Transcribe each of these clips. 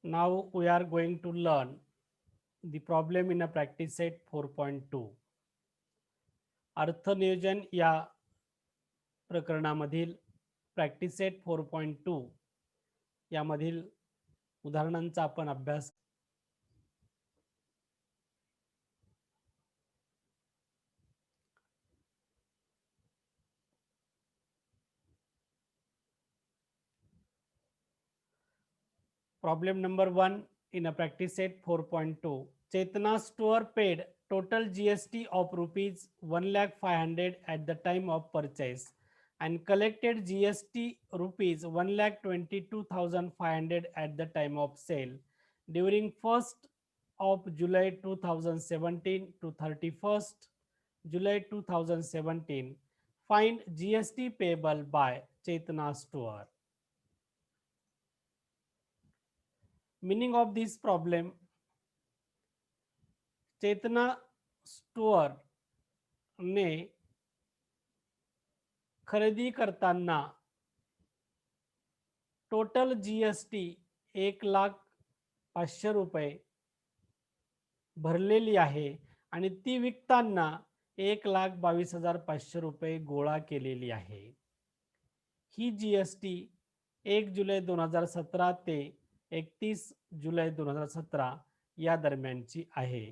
Now we are going to learn the problem in a practice set 4.2. अर्थनियोजन या प्रकरणामधील practice set 4.2 यामधील उदाहरणांचा आपण अभ्यास. Problem number 1 in a practice set 4.2. Chetna store paid total GST of rupees 1,500,000 at the time of purchase and collected GST rupees 1,22,500 at the time of sale. During 1st of July 2017 to 31st July 2017, find GST payable by Chetna store. Meaning of this problem: Chetana store ने खरेदी करताना total GST 1,05,000 रुपये भरलेली आहे आणि ती विकताना 1,22,500 रुपये गोळा केलेली आहे. ही जीएसटी 1 जुलै 2017 ते 31 जुलै 2017 या दरम्यानची आहे.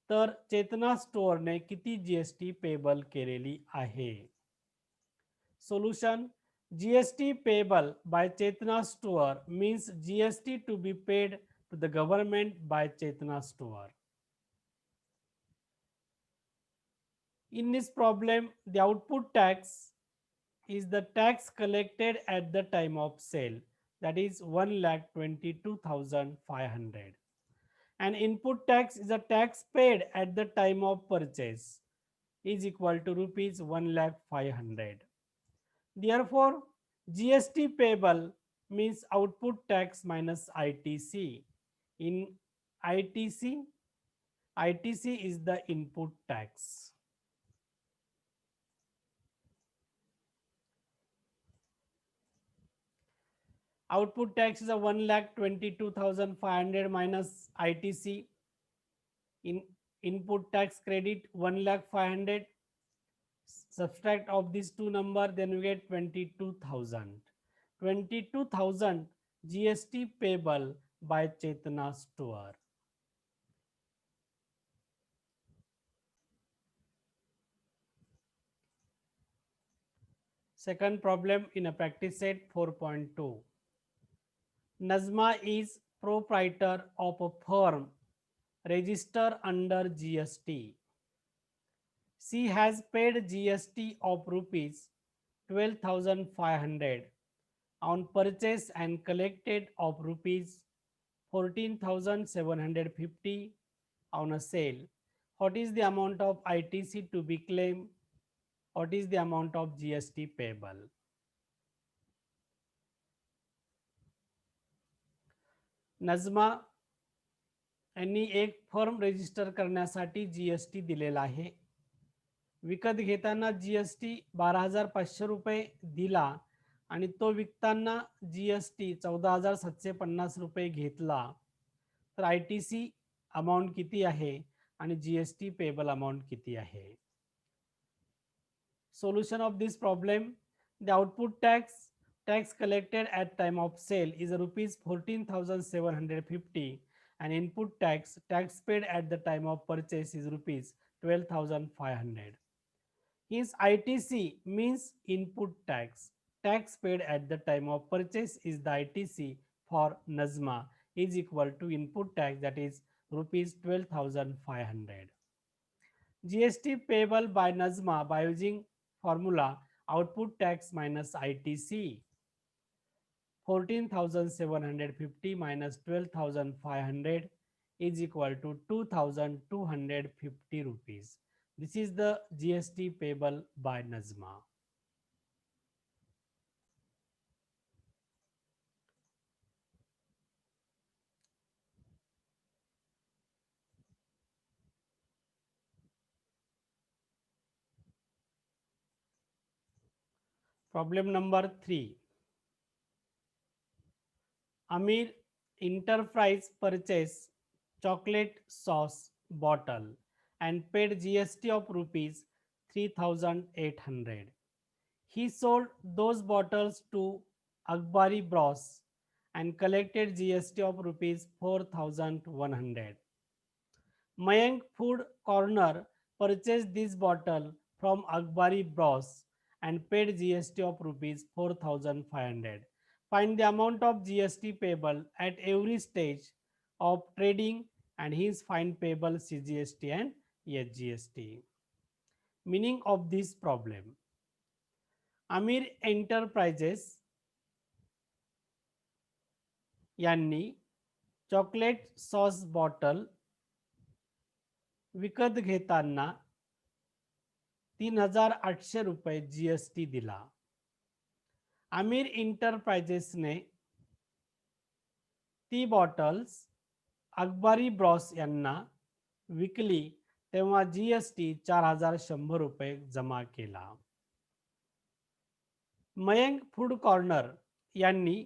तर चेतना स्टोअरने किती जीएसटी पेबल केलेली आहे? Solution: GST payable by Chetana store means GST to be paid to the government by Chetna store. In this problem, the output tax is the tax collected at the time of sale, that is 1,22,500. And input tax is a tax paid at the time of purchase, is equal to rupees 1,05,000. Therefore, GST payable means output tax minus ITC. In ITC, ITC is the input tax. Output tax is a 1,22,500 minus ITC. In input tax credit 1,05,000. Subtract of these two number, then we get 22,000. 22,000 GST payable by Chetna store. Second problem in a practice set 4.2. Nazma is proprietor of a firm registered under GST. She has paid GST of rupees 12,500 on purchase and collected of rupees 14,750 on a sale. What is the amount of ITC to be claimed? What is the amount of GST payable? Najma यांनी एक firm register करण्यासाठी GST दिलेला आहे. विकत घेताना GST 12,500 रुपये दिला आणि तो विकताना जीएसटी 14,750 रुपये घेतला. तर ITC अमाउंट किती आहे आणि जीएसटी पेबल अमाउंट किती आहे? Solution of this problem: the output tax collected at time of sale is rupees 14,750 and input tax paid at the time of purchase is rupees 12,500. Hence ITC means input tax paid at the time of purchase is the ITC for Nazma is equal to input tax, that is rupees 12,500. GST payable by Nazma by using formula output tax minus ITC. 14,750 minus 12,500 is equal to 2,250 rupees. This is the GST payable by Nazma. Problem number 3. Amir Enterprise purchased chocolate sauce bottle and paid GST of rupees 3800. He sold those bottles to Akbari Bros and collected GST of rupees 4100. Mayank Food Corner purchased this bottle from Akbari Bros and paid GST of rupees 4500. Find the amount of GST payable at every stage of trading and his fine payable CGST and SGST. Meaning of this problem. Amir Enterprises यांनी chocolate sauce bottle विकत घेताना 3800 रुपये GST दिला. आमिर इंटरप्राइजेसने ती bottles अकबारी Bros यांना विकली तेव्हा GST 4100 रुपये जमा केला. मयंक फूड कॉर्नर यांनी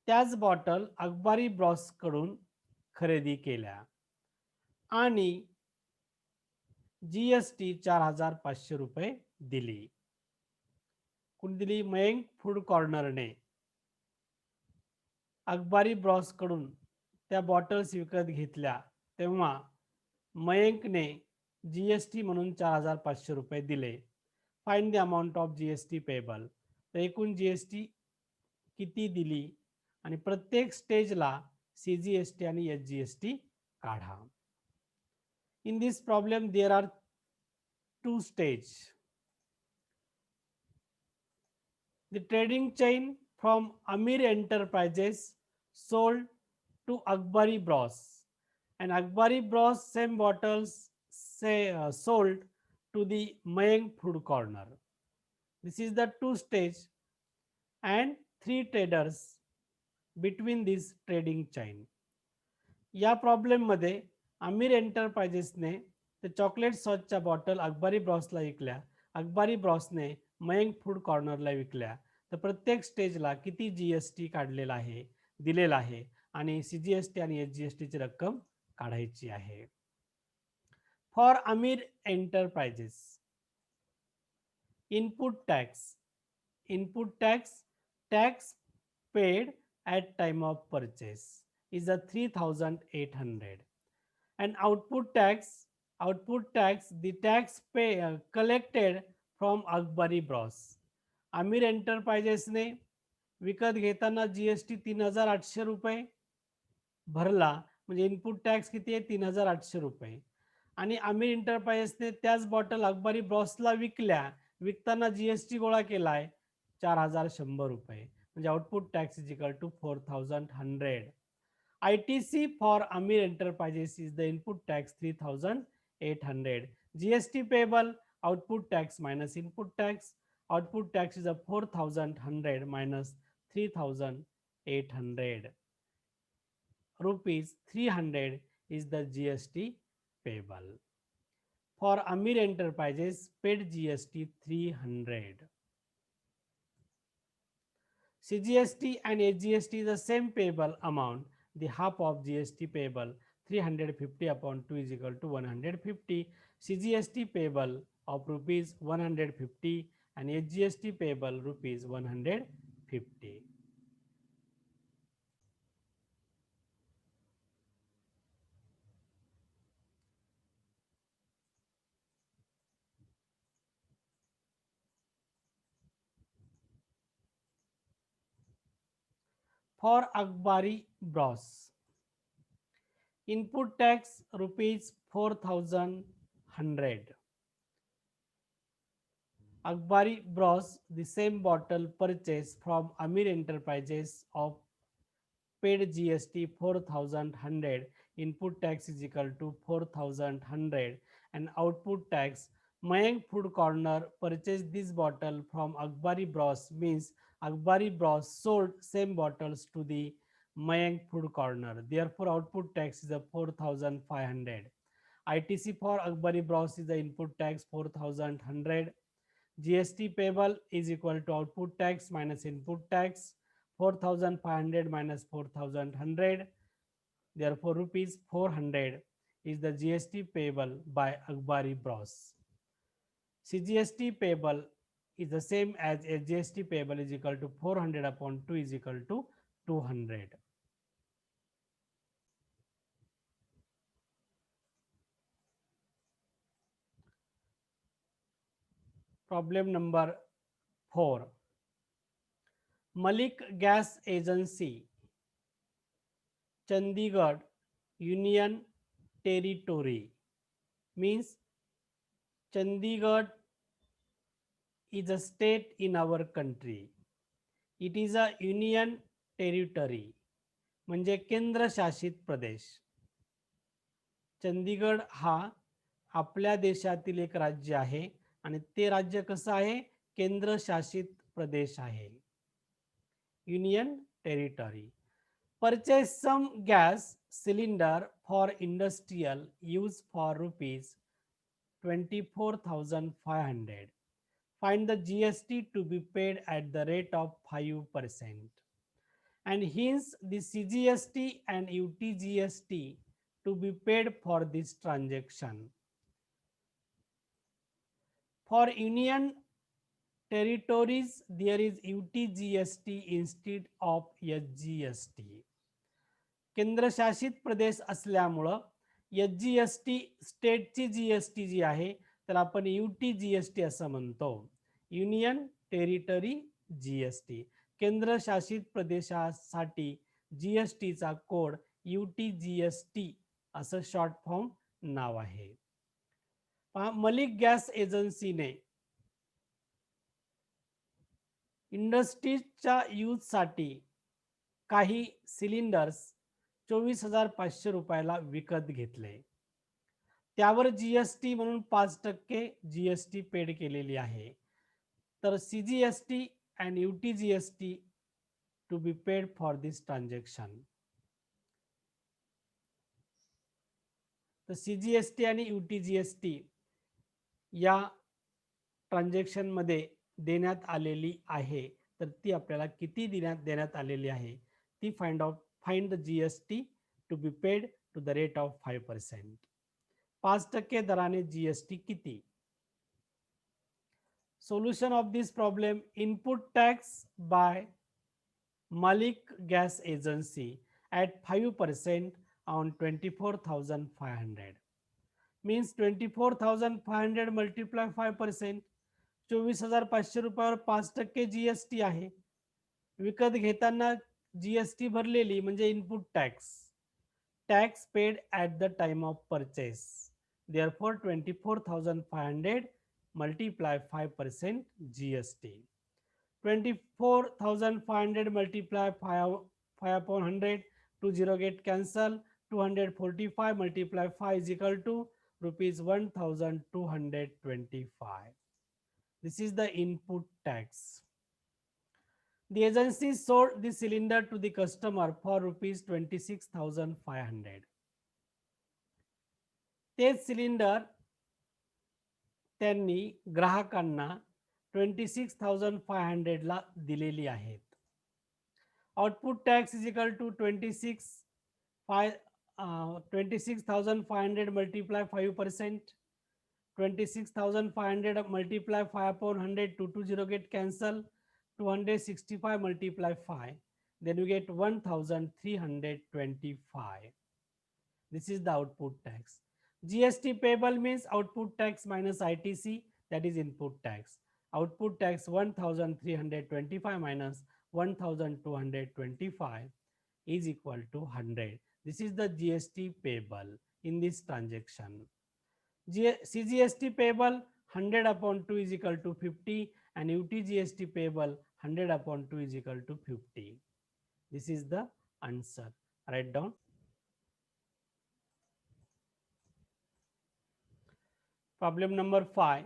त्याच बॉटल अकबारी ब्रॉस कडून खरेदी केल्या आणि GST 4500 रुपये दिली. कोण दिली? मयंक फूड कॉर्नरने अकबारी ब्रॉस कडून त्या बॉटल्स विकत घेतल्या तेव्हा मयंकने GST म्हणून 4500 रुपये दिले. Find the amount of GST payable. तर एकूण GST किती दिली आणि प्रत्येक स्टेजला CGST आणि SGST काढा. In this problem there are two stages. The trading chain from Amir Enterprises sold to Akbari Bros and Akbari Bros same bottles sold to the Mayank Food Corner. This is the two stage and three traders between this trading chain. या problem मध्ये आमिर एंटरप्राइजेसने ते chocolate सॉसच्या bottle अकबारी ब्रॉसला विकल्या. अकबारी ब्रॉसने Mayank food कॉर्नरला विकल्या. तर प्रत्येक स्टेजला किती GST काढलेला आहे दिलेला आहे आणि CGST आणि SGST ची रक्कम काढायची आहे. For Aamir enterprises input tax paid at time of purchase is a 3800 and output tax the tax collected from Akbari Bros. Amir Enterprises ने विकत घेताना GST 3800 रुपये भरला म्हणजे इनपुट टॅक्स किती आहे 3800 रुपये आणि आमिर एंटरप्राइजेसने त्याच बॉटल अकबारी ब्रॉसला विकताना GST गोळा केलाय 4100 रुपये म्हणजे output tax is equal to 4100. ITC for Amir Enterprises is the input tax 3800. GST payable output tax minus input tax. Output tax is a 4100 minus 3800. Rupees 300 is the GST payable. For Amir Enterprises paid GST 300. CGST and SGST is the same payable amount. The half of GST payable 350 upon 2 is equal to 150. CGST payable of rupees 150 and SGST payable rupees 150. For Akbari Bros, input tax rupees 4100. Akbari Bros the same bottle purchased from Amir Enterprises of paid GST 4100. Input tax is equal to 4100 and output tax. Mayank Food Corner purchased this bottle from Akbari Bros means Akbari Bros sold same bottles to the Mayank Food Corner. Therefore, output tax is a 4500. ITC for Akbari Bros is the input tax 4100. GST payable is equal to output tax minus input tax. 4,500 minus 4,100. Therefore, rupees 400 is the GST payable by Akbari Bros. CGST payable is the same as SGST payable is equal to 400 upon 2 is equal to 200. Problem number 4. Malik Gas Agency, Chandigarh Union Territory, means Chandigarh is a state in our country. It is a union territory, म्हणजे केंद्रशासित प्रदेश. चंदीगड हा आपल्या देशातील एक राज्य आहे आणि ते राज्य कसं आहे? केंद्रशासित प्रदेश आहे. Union territory. Purchase some gas cylinder for industrial use for rupees 24,500. Find the GST to be paid at the rate of 5%. And hence the CGST and UTGST to be paid for this transaction. For union territories, there is UTGST instead of SGST. केंद्रशासित प्रदेश असल्यामुळं SGST स्टेटची GST जी आहे त्याला आपण UTGST असं म्हणतो. Union territory GST. केंद्रशासित प्रदेशासाठी GSTचा code UTGST असं short form नाव आहे. मलिक गॅस एजन्सीने इंडस्ट्रीजच्या यूजसाठी काही सिलेंडर्स 24,500 रुपयाला विकत घेतले. त्यावर GST म्हणून 5% GST पेड केलेली आहे. तर CGST and UTGST to be paid for this transaction. तर CGST आणि UTGST या ट्रान्झॅक्शन मध्ये देण्यात आलेली आहे. तर ती आपल्याला किती देण्यात आलेली आहे ती find the GST to be paid to the rate of 5%. 5% दराने GST किती? Solution of this problem: input tax by Malik Gas Agency at 5% on 24,500. Means 24,500 multiply 5%. 24,500 रुपयावर 5% GST आहे. विकत घेताना GST भरलेली म्हणजे input tax. Tax paid at the time of purchase. Therefore 24,500 multiply 5% GST. 24,500 multiply 5 upon 100. 20 get cancel. 245 multiply 5 is equal to rupees 1,225. This is the input tax. The agency sold the cylinder to the customer for rupees 26,500. ते cylinder त्यांनी ग्राहकांना 26,500 ला दिलेली आहेत. Output tax is equal to 26,500 multiply 5%. 26,500 multiply 5 upon 100. 220 get cancel. 265 multiply 5, then you get 1,325. This is the output tax. GST payable means output tax minus ITC, that is input tax. Output tax 1,325 minus 1,225 is equal to 100. This is the GST payable in this transaction. CGST payable 100 upon 2 is equal to 50 and UTGST payable 100 upon 2 is equal to 50. This is the answer. Write down. Problem number 5.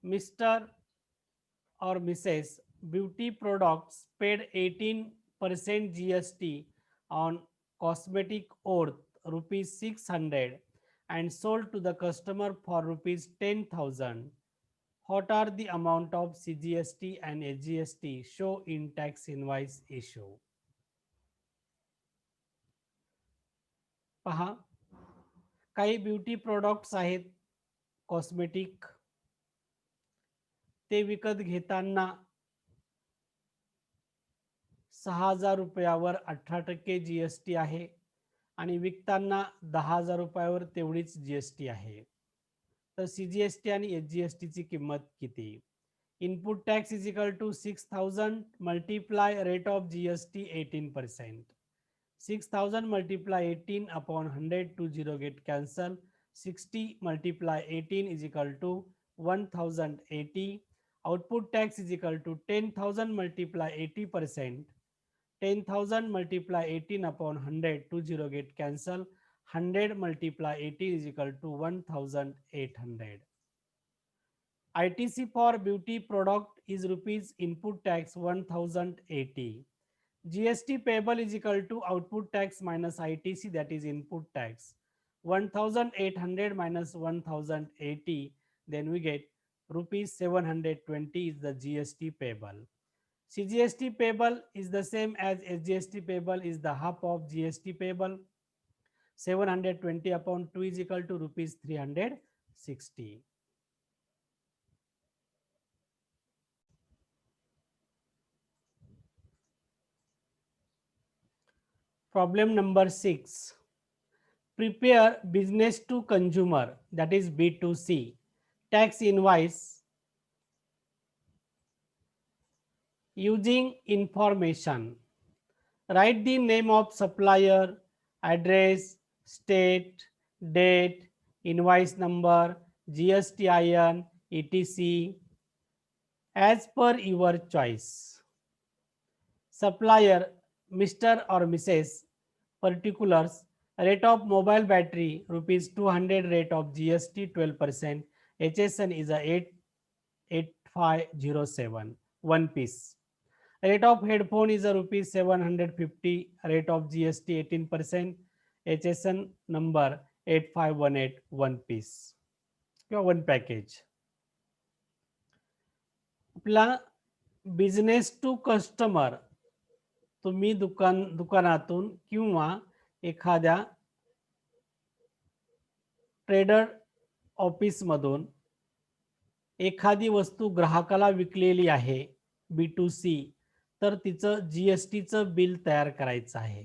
Mr. or Mrs. Beauty Products paid 18% GST on cosmetic worth ₹600 and sold to the customer for ₹10,000. What are the amount of CGST and SGST show in tax invoice issue? पहा, काही beauty products आहेत, cosmetic, ते विकत घेताना 6,000 रुपयावर 18% GST आहे आणि विकताना 10,000 रुपयावर तेवढीच GST आहे. तर CGST आणि SGST ची किंमत किती? Input tax is equal to 6,000 multiply rate of GST 18%. 6,000 multiply 18 upon 100 to 0 get cancel. 60 multiply 18 is equal to 1080. Output tax is equal to 10,000 multiply 80%. 10,000 multiply 18 upon 100 to 0 get cancel. 100 multiply 18 is equal to 1,800. ITC for beauty product is rupees input tax 1,080. GST payable is equal to output tax minus ITC, that is input tax. 1,800 minus 1,080, then we get rupees 720 is the GST payable. CGST payable is the same as SGST payable is the half of GST payable. 720 upon 2 is equal to rupees 360. Problem number 6. Prepare business to consumer, that is B2C, tax invoice using information. Write the name of supplier, address, state, date, invoice number, GSTIN, etc. as per your choice. Supplier Mr. or Mrs. Particulars: rate of mobile battery rupees 200, rate of GST 12%, HSN is a 8507, one piece. Rate of headphone is a rupees 750, rate of GST 18%, HSN number 8518, one piece किंवा one package. आपला business to customer, तुम्ही दुकानातून किंवा एखाद्या trader office मधून एखादी वस्तू ग्राहकाला विकलेली आहे B2C, तर तिचं GSTचं बिल तयार करायचं आहे.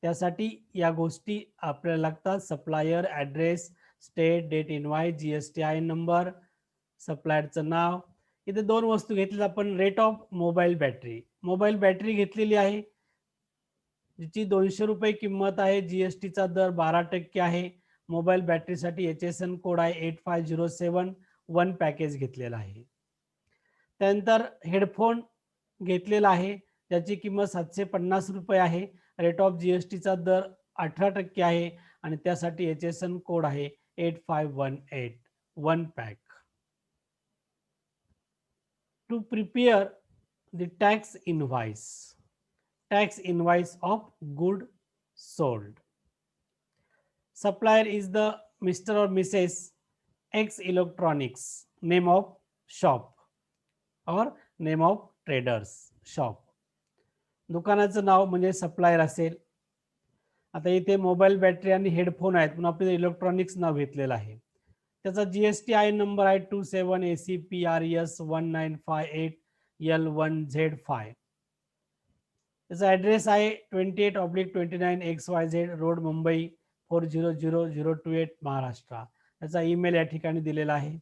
त्यासाठी या गोष्टी आपल्याला लागतात: supplier, address, state, date, invoice, GSTIN number, सप्लायरचं नाव. इथे दोन वस्तू घेतल्या आपण. रेट ऑफ मोबाईल बॅटरी घेतलेली आहे, जिची 200 रुपये किंमत आहे. GSTचा दर 12% आहे. मोबाईल बॅटरीसाठी HSN कोड आहे 8507, वन पॅकेज घेतलेला आहे. त्यानंतर हेडफोन घेतलेला आहे, ज्याची किंमत 750 रुपये आहे. रेट ऑफ GSTचा दर 18% आहे आणि त्यासाठी HSN कोड आहे 8518, one pack. To prepare the tax invoice of good sold. Supplier is the Mr. or Mrs. X Electronics, name of shop or name of traders shop. दुकानाचं नाव म्हणजे सप्लायर असेल. आता इथे mobile battery आणि headphone आहेत, म्हणून आपल्याला इलेक्ट्रॉनिक्स नाव घेतलेलं आहे. त्याचा GSTIN नंबर आहे 27ACPRES1958L1Z5. त्याचा ॲड्रेस आहे 28/29 XYZ रोड, मुंबई 400028, महाराष्ट्र. त्याचा ईमेल या ठिकाणी दिलेला आहे.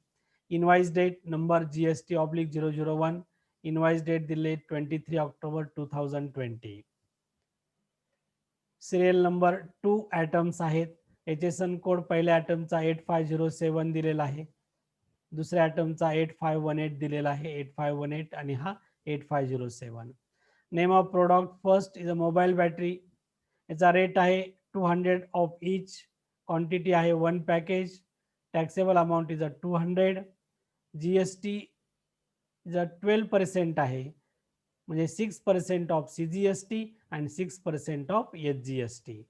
Invoice date number GST/001, invoice date दिले 23 ऑक्टोबर 2020. सिरियल नंबर 2 ॲटम्स आहेत. HSN कोड पहिल्या ॲटमचा 8507 दिलेला आहे, दुसऱ्या ॲटमचा 8518 दिलेला आहे, 8518 आणि हा 8507. Name of product first is a mobile battery. याचा रेट आहे 200 ऑफ इच. क्वांटिटी आहे 1 package. Taxable amount is a 200. GST is a 12% आहे, म्हणजे 6% ऑफ CGST आणि 6% ऑफ SGST.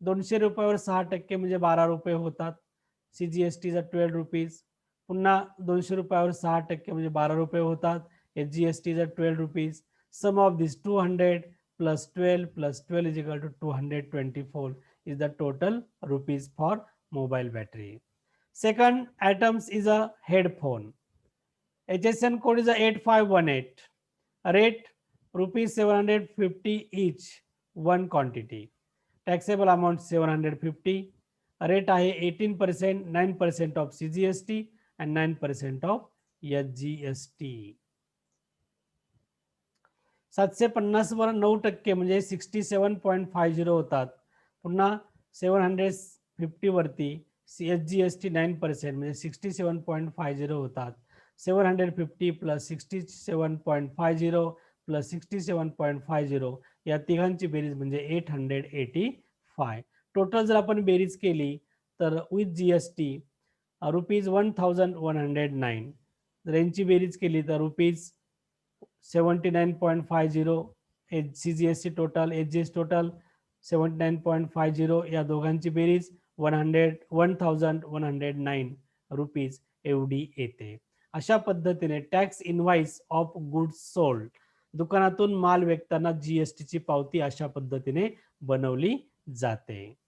200 रुपयावर 6% म्हणजे 12 रुपये होतात. CGST is a 12 rupees. पुन्हा 200 रुपयावर 6% म्हणजे 12 रुपये होतात. HGST is at 12 rupees. Sum of this 200 plus 12 is equal to 224 is the total rupees for mobile battery. Second items is a headphone. HSN code is a 8518. Rate rupees 750 each, one quantity. Taxable amount 750. Rate आहे 18%, 9% of CGST and 9% of SGST. 750 वर 9% म्हणजे 67.50 होतात. पुन्हा 750 वरती SGST 9% म्हणजे 67.50 होतात. 750 plus 67.50 plus 67.50 या तिघांची berries म्हणजे 885. टोटल जर आपण बेरीज केली तर विथ GST रुपीज 1109. जर यांची बेरीज केली तर rupees 79.50 CGST total, HGS total 79.50 या दोघांची बेरीज 1109 रुपीज एवढी येते. अशा पद्धतीने tax invoice of goods sold, दुकानातून माल विकताना GST ची पावती अशा पद्धतीने बनवली जाते.